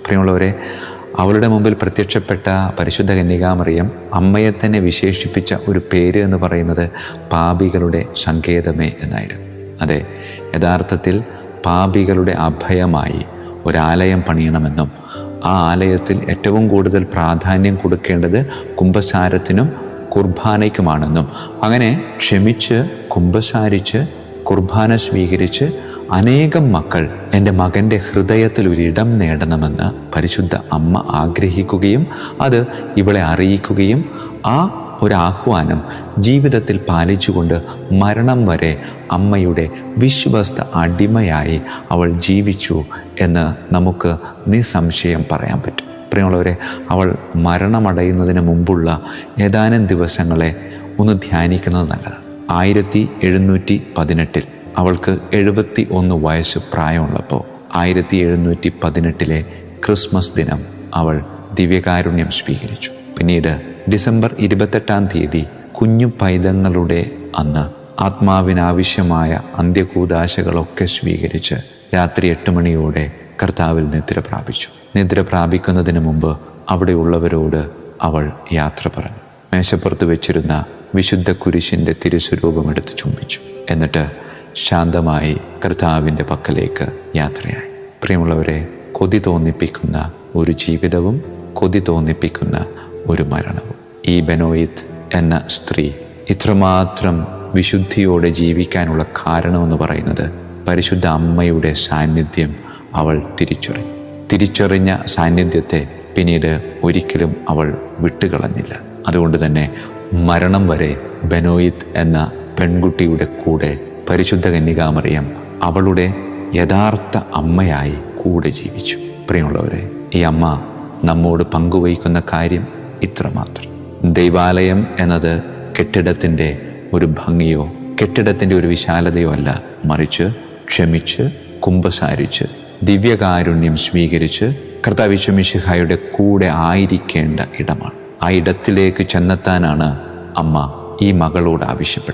പ്രിയമുള്ളവരെ, അവളുടെ മുമ്പിൽ പ്രത്യക്ഷപ്പെട്ട പരിശുദ്ധ കന്യകാമറിയം അമ്മയെ തന്നെ വിശേഷിപ്പിച്ച ഒരു പേര് എന്ന് പറയുന്നത് പാപികളുടെ സങ്കേതമേ എന്നായിരുന്നു. അതെ, യഥാർത്ഥത്തിൽ പാപികളുടെ അഭയമായി ഒരാലയം പണിയണമെന്നും ആ ആലയത്തിൽ ഏറ്റവും കൂടുതൽ പ്രാധാന്യം കൊടുക്കേണ്ടത് കുമ്പസാരത്തിനും കുർബാനയ്ക്കുമാണെന്നും അങ്ങനെ ക്ഷമിച്ച് കുമ്പസാരിച്ച് കുർബാന സ്വീകരിച്ച് അനേകം മക്കൾ എൻ്റെ മകൻ്റെ ഹൃദയത്തിൽ ഒരിടം നേടണമെന്ന് പരിശുദ്ധ അമ്മ ആഗ്രഹിക്കുകയും അത് ഇവളെ അറിയിക്കുകയും ആ ഒരാഹ്വാനം ജീവിതത്തിൽ പാലിച്ചുകൊണ്ട് മരണം വരെ അമ്മയുടെ വിശ്വസ്ത അടിമയായി അവൾ ജീവിച്ചു എന്ന് നമുക്ക് നിസ്സംശയം പറയാൻ പറ്റും. പ്രിയമുള്ളവരെ, അവൾ മരണമടയുന്നതിന് മുമ്പുള്ള ഏതാനും ദിവസങ്ങളെ ഒന്ന് ധ്യാനിക്കുന്നത് നല്ലതാണ്. 1718 അവൾക്ക് 71 വയസ്സ് പ്രായമുള്ളപ്പോൾ 1718 ക്രിസ്മസ് ദിനം അവൾ ദിവ്യകാരുണ്യം സ്വീകരിച്ചു. പിന്നീട് ഡിസംബർ 28 കുഞ്ഞു പൈതങ്ങളുടെ അന്ന് ആത്മാവിനാവശ്യമായ അന്ത്യകൂദാശകളൊക്കെ സ്വീകരിച്ച് രാത്രി 8 മണിയോടെ കർത്താവിൽ നിദ്ര പ്രാപിച്ചു. നിദ്ര പ്രാപിക്കുന്നതിന് മുമ്പ് അവിടെയുള്ളവരോട് അവൾ യാത്ര പറഞ്ഞു. മേശപ്പുറത്ത് വെച്ചിരുന്ന വിശുദ്ധ കുരിശിൻ്റെ തിരുസ്വരൂപമെടുത്ത് ചുംബിച്ചു. എന്നിട്ട് ശാന്തമായി കർത്താവിൻ്റെ പക്കലേക്ക് യാത്രയായി. പ്രിയമുള്ളവരെ, കൊതി തോന്നിപ്പിക്കുന്ന ഒരു ജീവിതവും കൊതി തോന്നിപ്പിക്കുന്ന ഒരു മരണവും. ഈ ബെനോയിത്ത് എന്ന സ്ത്രീ ഇത്രമാത്രം വിശുദ്ധിയോടെ ജീവിക്കാനുള്ള കാരണമെന്ന് പറയുന്നത് പരിശുദ്ധ അമ്മയുടെ സാന്നിധ്യം അവൾ തിരിച്ചറിഞ്ഞ സാന്നിധ്യത്തെ പിന്നീട് ഒരിക്കലും അവൾ വിട്ടുകളഞ്ഞില്ല. അതുകൊണ്ട് തന്നെ മരണം വരെ ബെനോയിത്ത് എന്ന പെൺകുട്ടിയുടെ കൂടെ പരിശുദ്ധ കന്യകാമറിയം അവളുടെ യഥാർത്ഥ അമ്മയായി കൂടെ ജീവിച്ചു. പ്രിയമുള്ളവരെ, ഈ അമ്മ നമ്മോട് പങ്കുവയ്ക്കുന്ന കാര്യം ഇത്രമാത്രം. ദൈവാലയം എന്നത് കെട്ടിടത്തിൻ്റെ ഒരു ഭംഗിയോ കെട്ടിടത്തിൻ്റെ ഒരു വിശാലതയോ അല്ല, മറിച്ച് ക്ഷമിച്ച് കുമ്പസാരിച്ച് ദിവ്യകാരുണ്യം സ്വീകരിച്ച് കർത്താവ് യേശു മിശിഹായുടെ കൂടെ ആയിരിക്കേണ്ട ഇടമാണ്. ആ ഇടത്തിലേക്ക് ചെന്നെത്താനാണ് അമ്മ ഈ മകളോട് ആവശ്യപ്പെട്ടത്.